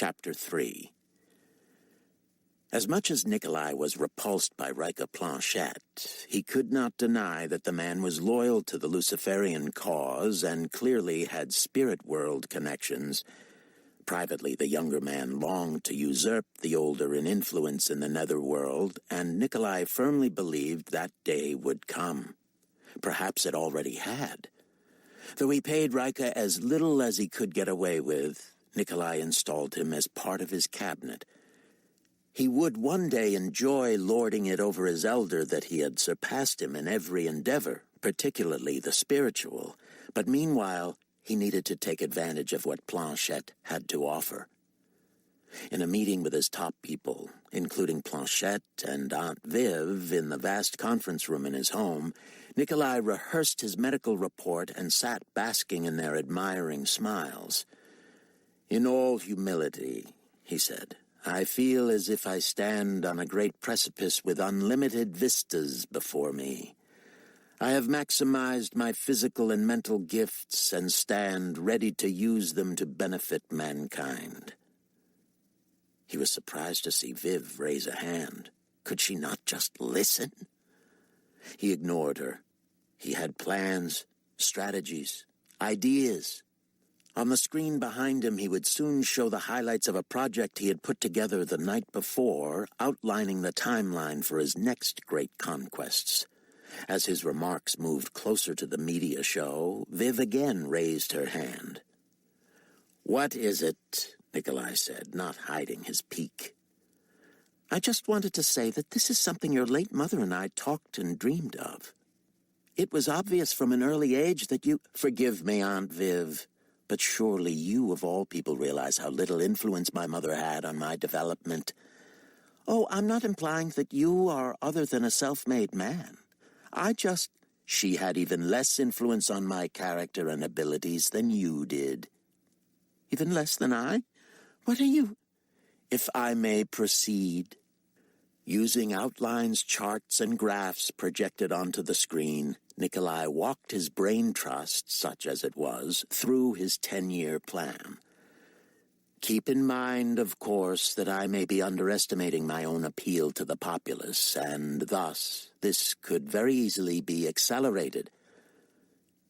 Chapter 3. As much as Nikolai was repulsed by Rika Planchette, he could not deny that the man was loyal to the Luciferian cause and clearly had spirit world connections. Privately, the younger man longed to usurp the older in influence in the netherworld, and Nikolai firmly believed that day would come. Perhaps it already had. Though he paid Rika as little as he could get away with, Nikolai installed him as part of his cabinet. He would one day enjoy lording it over his elder that he had surpassed him in every endeavor, particularly the spiritual, but meanwhile he needed to take advantage of what Planchette had to offer. In a meeting with his top people, including Planchette and Aunt Viv in the vast conference room in his home, Nikolai rehearsed his medical report and sat basking in their admiring smiles. "In all humility," he said, "I feel as if I stand on a great precipice with unlimited vistas before me. I have maximized my physical and mental gifts and stand ready to use them to benefit mankind." He was surprised to see Viv raise a hand. Could she not just listen? He ignored her. He had plans, strategies, ideas. On the screen behind him, he would soon show the highlights of a project he had put together the night before, outlining the timeline for his next great conquests. As his remarks moved closer to the media show, Viv again raised her hand. "What is it?" Nikolai said, not hiding his pique. "I just wanted to say that this is something your late mother and I talked and dreamed of. It was obvious from an early age that you—" "Forgive me, Aunt Viv, but surely you of all people realize how little influence my mother had on my development." "Oh, I'm not implying that you are other than a self-made man. I just—" "She had even less influence on my character and abilities than you did." "Even less than I? What are you—" "If I may proceed." Using outlines, charts, and graphs projected onto the screen, Nikolai walked his brain trust, such as it was, through his 10-year plan. "Keep in mind, of course, that I may be underestimating my own appeal to the populace, and thus this could very easily be accelerated."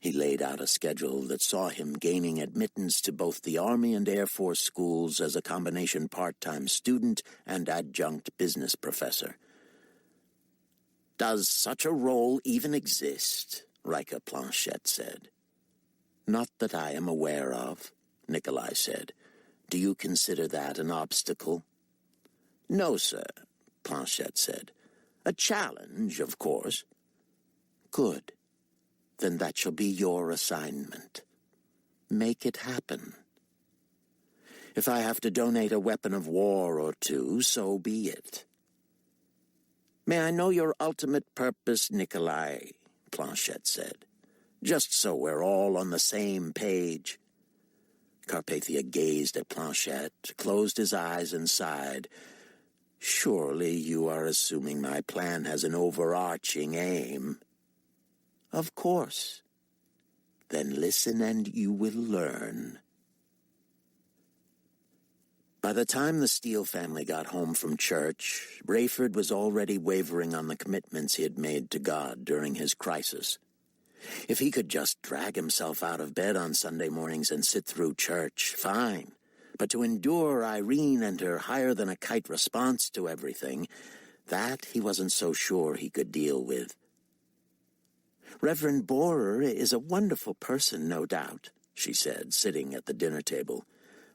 He laid out a schedule that saw him gaining admittance to both the Army and Air Force schools as a combination part-time student and adjunct business professor. "Does such a role even exist?" Rika Planchette said. "Not that I am aware of," Nikolai said. "Do you consider that an obstacle?" "No, sir," Planchette said. "A challenge, of course." "Good. Then that shall be your assignment. Make it happen. If I have to donate a weapon of war or two, so be it." "May I know your ultimate purpose, Nikolai?" Planchette said. "Just so we're all on the same page." Carpathia gazed at Planchette, closed his eyes, and sighed. "Surely you are assuming my plan has an overarching aim." "Of course." "Then listen and you will learn." By the time the Steele family got home from church, Rayford was already wavering on the commitments he had made to God during his crisis. If he could just drag himself out of bed on Sunday mornings and sit through church, fine. But to endure Irene and her higher-than-a-kite response to everything, that he wasn't so sure he could deal with. "Reverend Borer is a wonderful person, no doubt," she said, sitting at the dinner table.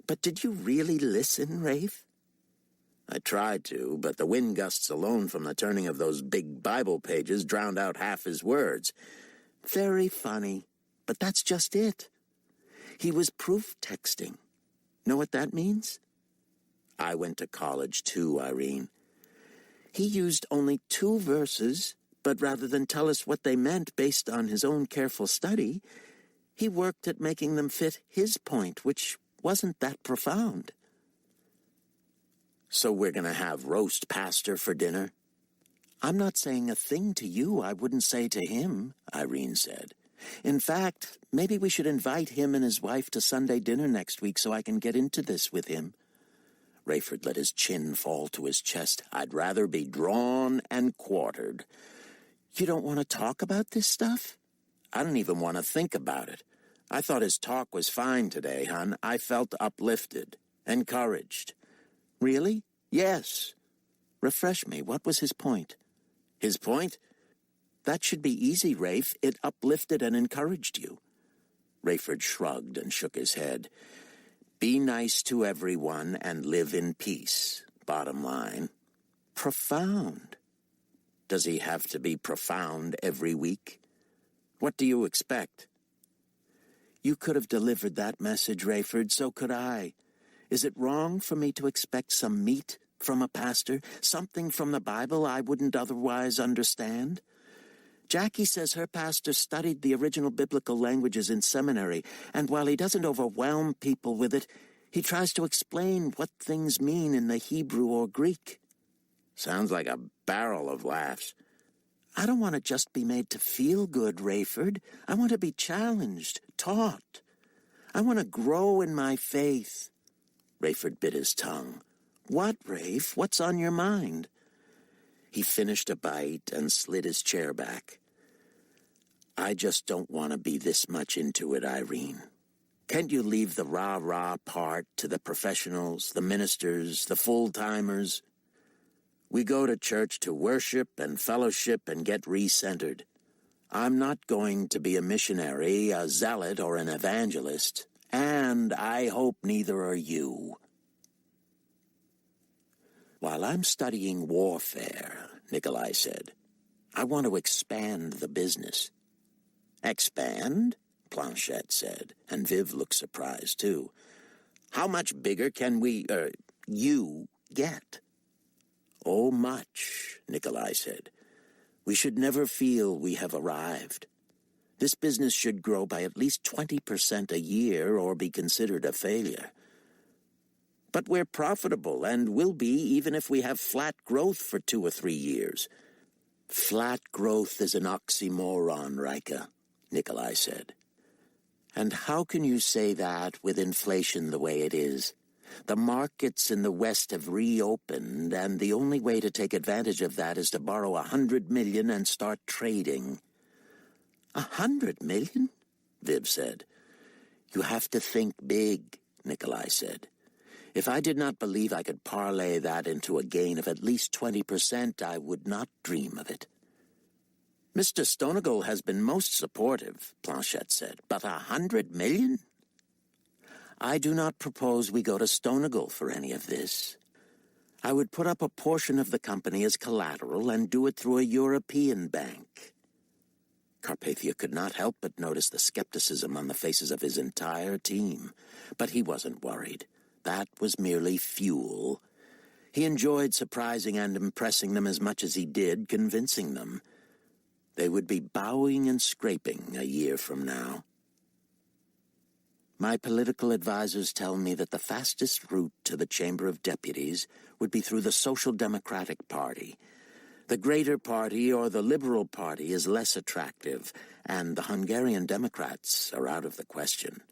"But did you really listen, Rafe?" "I tried to, but the wind gusts alone from the turning of those big Bible pages drowned out half his words." "Very funny, but that's just it. He was proof texting. Know what that means?" "I went to college too, Irene." "He used only 2 verses, but rather than tell us what they meant based on his own careful study, he worked at making them fit his point, which wasn't that profound." "So we're going to have roast pastor for dinner?" "I'm not saying a thing to you I wouldn't say to him," Irene said. "In fact, maybe we should invite him and his wife to Sunday dinner next week so I can get into this with him." Rayford let his chin fall to his chest. "I'd rather be drawn and quartered." "You don't want to talk about this stuff?" "I don't even want to think about it. I thought his talk was fine today, hon. I felt uplifted, encouraged." "Really?" "Yes." "Refresh me. What was his point?" "His point? That should be easy, Rafe. It uplifted and encouraged you." Rayford shrugged and shook his head. "Be nice to everyone and live in peace, bottom line." Profound. Does he have to be profound every week? What do you expect? You could have delivered that message, Rayford, so could I. Is it wrong for me to expect some meat from a pastor, something from the Bible I wouldn't otherwise understand? Jackie says her pastor studied the original biblical languages in seminary, and while he doesn't overwhelm people with it, he tries to explain what things mean in the Hebrew or Greek. Sounds like a barrel of laughs. I don't want to just be made to feel good, Rayford. I want to be challenged, taught. I want to grow in my faith. Rayford bit his tongue. What, Rafe? What's on your mind? He finished a bite and slid his chair back. I just don't want to be this much into it, Irene. Can't you leave the rah-rah part to the professionals, the ministers, the full-timers? We go to church to worship and fellowship and get re-centered. I'm not going to be a missionary, a zealot, or an evangelist, and I hope neither are you. While I'm studying warfare, Nikolai said, I want to expand the business. Expand? Planchette said, and Viv looked surprised too. How much bigger can you get? Oh, much, Nikolai said. We should never feel we have arrived. This business should grow by at least 20% a year or be considered a failure. But we're profitable and will be even if we have flat growth for 2 or 3 years. Flat growth is an oxymoron, Rika, Nikolai said. And how can you say that with inflation the way it is? The markets in the West have reopened, and the only way to take advantage of that is to borrow $100 million and start trading. $100 million? Viv said. You have to think big, Nikolai said. If I did not believe I could parlay that into a gain of at least 20%, I would not dream of it. Mr. Stonegal has been most supportive, Planchette said, but $100 million? I do not propose we go to Stonegal for any of this. I would put up a portion of the company as collateral and do it through a European bank. Carpathia could not help but notice the skepticism on the faces of his entire team, but he wasn't worried. That was merely fuel. He enjoyed surprising and impressing them as much as he did convincing them. They would be bowing and scraping a year from now. My political advisors tell me that the fastest route to the Chamber of Deputies would be through the Social Democratic Party. The Greater Party or the Liberal Party is less attractive, and the Hungarian Democrats are out of the question.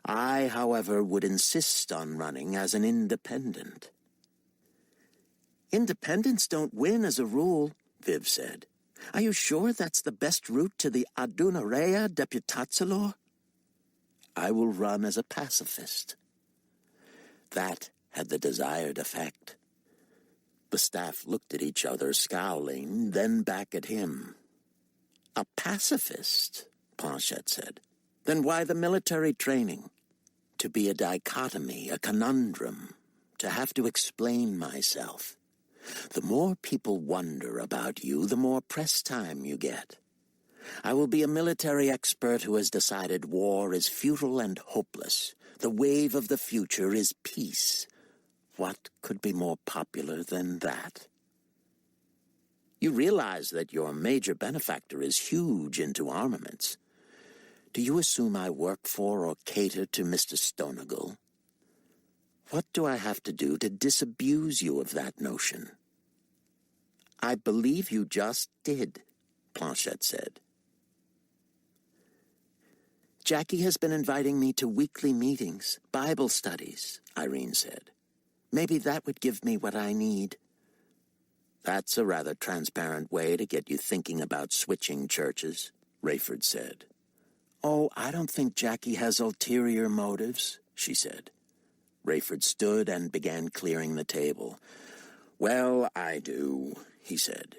I, however, would insist on running as an independent. Independents don't win as a rule, Viv said. Are you sure that's the best route to the Adunarea Deputatselor? I will run as a pacifist. That had the desired effect. The staff looked at each other, scowling, then back at him. A pacifist, Planchette said. Then why the military training? To be a dichotomy, a conundrum, to have to explain myself. The more people wonder about you, the more press time you get. I will be a military expert who has decided war is futile and hopeless. The wave of the future is peace. What could be more popular than that? You realize that your major benefactor is huge into armaments. Do you assume I work for or cater to Mr. Stonegal? What do I have to do to disabuse you of that notion? I believe you just did, Planchette said. Jackie has been inviting me to weekly meetings, Bible studies, Irene said. Maybe that would give me what I need." "That's a rather transparent way to get you thinking about switching churches," Rayford said. "Oh, I don't think Jackie has ulterior motives," she said. Rayford stood and began clearing the table. "Well, I do," he said.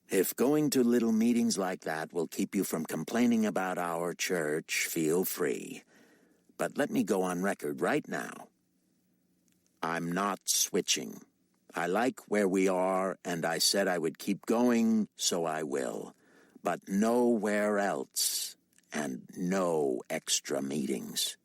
"If going to little meetings like that will keep you from complaining about our church, feel free. But let me go on record right now. I'm not switching. I like where we are, and I said I would keep going, so I will. But nowhere else, and no extra meetings."